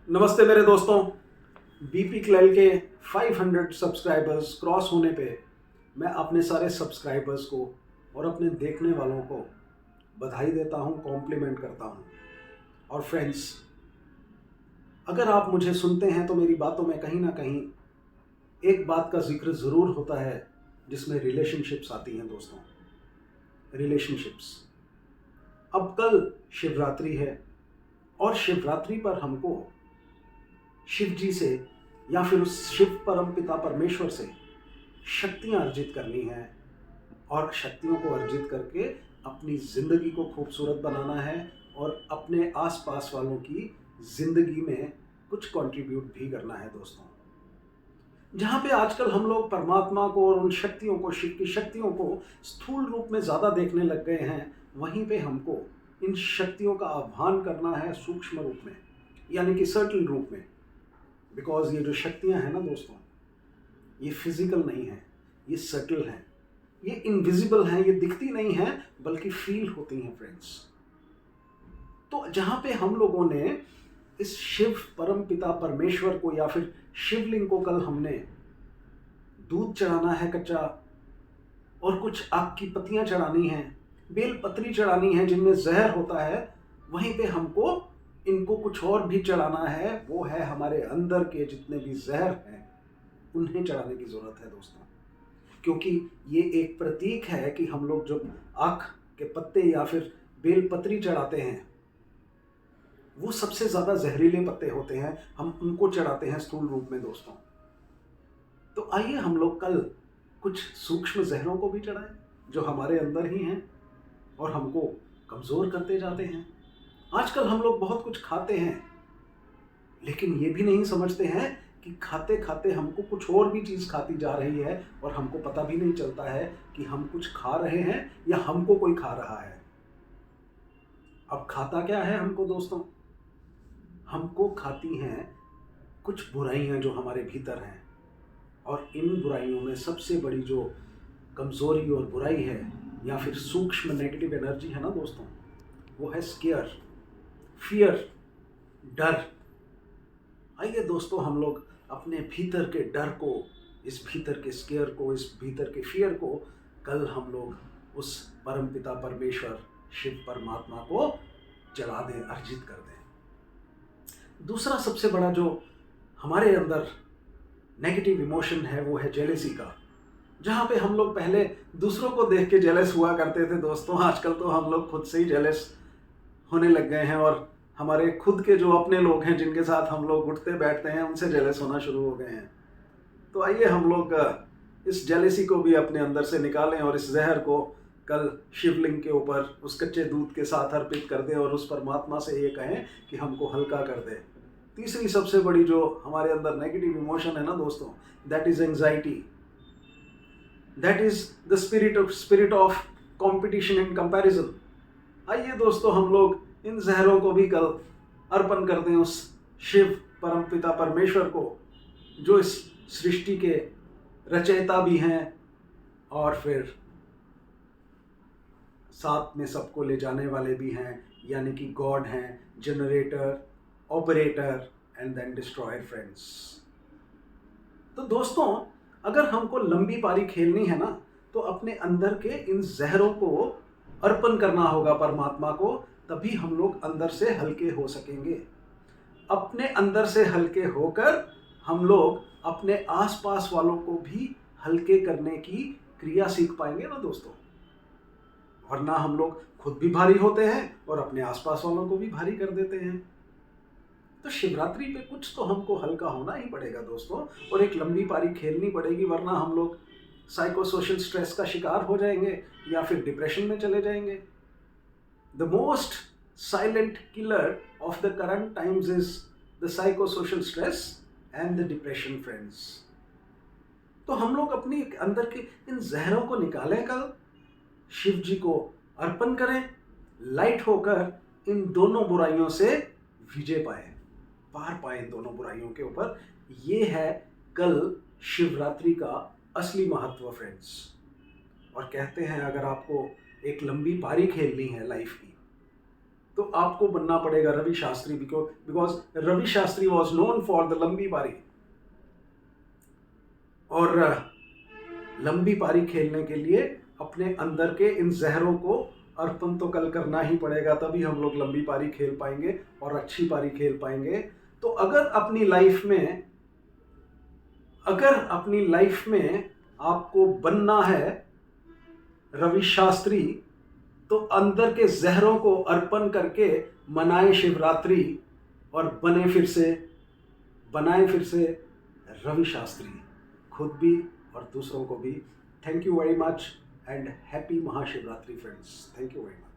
नमस्ते मेरे दोस्तों। बीपी क्लैल के 500 सब्सक्राइबर्स क्रॉस होने पे मैं अपने सारे सब्सक्राइबर्स को और अपने देखने वालों को बधाई देता हूँ, कॉम्प्लीमेंट करता हूँ। और फ्रेंड्स, अगर आप मुझे सुनते हैं तो मेरी बातों में कहीं ना कहीं एक बात का जिक्र ज़रूर होता है जिसमें रिलेशनशिप्स आती हैं दोस्तों। रिलेशनशिप्स। अब कल शिवरात्रि है और शिवरात्रि पर हमको शिव जी से या फिर उस शिव परम पिता परमेश्वर से शक्तियाँ अर्जित करनी है और शक्तियों को अर्जित करके अपनी ज़िंदगी को खूबसूरत बनाना है और अपने आसपास वालों की ज़िंदगी में कुछ कंट्रीब्यूट भी करना है दोस्तों। जहाँ पे आजकल हम लोग परमात्मा को और उन शक्तियों को, शिव की शक्तियों को स्थूल रूप में ज़्यादा देखने लग गए हैं, वहीं पे हमको इन शक्तियों का आह्वान करना है सूक्ष्म रूप में, यानी कि सटल रूप में। बिकॉज ये जो शक्तियाँ हैं ना दोस्तों, ये फिजिकल नहीं है, ये सटल हैं, ये इनविजिबल हैं, ये दिखती नहीं हैं बल्कि फील होती हैं फ्रेंड्स। तो जहाँ पे हम लोगों ने इस शिव परम पिता परमेश्वर को या फिर शिवलिंग को कल हमने दूध चढ़ाना है कच्चा, और कुछ आग की पत्तियाँ चढ़ानी हैं, बेल पत्री चढ़ानी है जिनमें जहर होता है, वहीं पे हमको इनको कुछ और भी चढ़ाना है। वो है हमारे अंदर के जितने भी जहर हैं उन्हें चढ़ाने की ज़रूरत है दोस्तों। क्योंकि ये एक प्रतीक है कि हम लोग जब आँख के पत्ते या फिर बेल पत्री चढ़ाते हैं, वो सबसे ज़्यादा जहरीले पत्ते होते हैं, हम उनको चढ़ाते हैं स्थूल रूप में दोस्तों। तो आइए हम लोग कल कुछ सूक्ष्म जहरों को भी चढ़ाएं जो हमारे अंदर ही हैं और हमको कमज़ोर करते जाते हैं। आजकल हम लोग बहुत कुछ खाते हैं, लेकिन ये भी नहीं समझते हैं कि खाते खाते हमको कुछ और भी चीज़ खाती जा रही है और हमको पता भी नहीं चलता है कि हम कुछ खा रहे हैं या हमको कोई खा रहा है। अब खाता क्या है हमको दोस्तों? हमको खाती हैं कुछ बुराइयां जो हमारे भीतर हैं, और इन बुराइयों में सबसे बड़ी जो कमज़ोरी और बुराई है या फिर सूक्ष्म नेगेटिव एनर्जी है ना दोस्तों, वो है स्केयर, फियर, डर। आइए दोस्तों, हम लोग अपने भीतर के डर को, इस भीतर के स्केयर को, इस भीतर के फियर को कल हम लोग उस परमपिता परमेश्वर शिव परमात्मा को जला दें, अर्जित कर दें। दूसरा सबसे बड़ा जो हमारे अंदर नेगेटिव इमोशन है वो है जेलेसी का। जहाँ पे हम लोग पहले दूसरों को देख के जेलस हुआ करते थे दोस्तों, आजकल तो हम लोग खुद से ही जेलस होने लग गए हैं और हमारे खुद के जो अपने लोग हैं जिनके साथ हम लोग उठते बैठते हैं उनसे जेलस होना शुरू हो गए हैं। तो आइए हम लोग इस जेलेसी को भी अपने अंदर से निकालें और इस जहर को कल शिवलिंग के ऊपर उस कच्चे दूध के साथ अर्पित कर दें और उस परमात्मा से ये कहें कि हमको हल्का कर दे। तीसरी सबसे बड़ी जो हमारे अंदर नेगेटिव इमोशन है ना दोस्तों, that is anxiety, that is the spirit of competition and comparison. आइए दोस्तों, हम लोग इन जहरों को भी कल अर्पण कर दें उस शिव परमपिता परमेश्वर को, जो इस सृष्टि के रचयिता भी हैं और फिर साथ में सबको ले जाने वाले भी हैं, यानी कि गॉड हैं, generator, operator and then destroyer friends. तो दोस्तों, अगर हमको लंबी पारी खेलनी है ना, तो अपने अंदर के इन जहरों को अर्पण करना होगा परमात्मा को, तभी हम लोग अंदर से हल्के हो सकेंगे। अपने अंदर से हल्के होकर हम लोग अपने आसपास वालों को भी हल्के करने की क्रिया सीख पाएंगे ना दोस्तों। वरना हम लोग खुद भी भारी होते हैं और अपने आसपास वालों को भी भारी कर देते हैं। तो शिवरात्रि पे कुछ तो हमको हल्का होना ही पड़ेगा दोस्तों, और एक लंबी पारी खेलनी पड़ेगी, वरना हम लोग साइको सोशल स्ट्रेस का शिकार हो जाएंगे या फिर डिप्रेशन में चले जाएंगे। The most silent killer of the current times is the psychosocial stress and the depression friends। तो हम लोग अपनी अंदर के इन जहरों को निकालें, कल शिव जी को अर्पण करें, लाइट होकर इन दोनों बुराइयों से विजय पाए, पार पाए इन दोनों बुराइयों के ऊपर। ये है कल शिवरात्रि का असली महत्व फ्रेंड्स। और कहते हैं अगर आपको एक लंबी पारी खेलनी है लाइफ की, तो आपको बनना पड़ेगा Ravi Shastri, because Ravi Shastri was known for the लंबी पारी। और लंबी पारी खेलने के लिए अपने अंदर के इन जहरों को अर्पण तो कल करना ही पड़ेगा, तभी हम लोग लंबी पारी खेल पाएंगे और अच्छी पारी खेल पाएंगे। तो अगर अपनी लाइफ में आपको बनना है रवि शास्त्री, तो अंदर के जहरों को अर्पण करके मनाए शिवरात्रि और बनाए फिर से रवि शास्त्री, खुद भी और दूसरों को भी। Thank you very much and happy Mahashivratri friends. Thank you very much.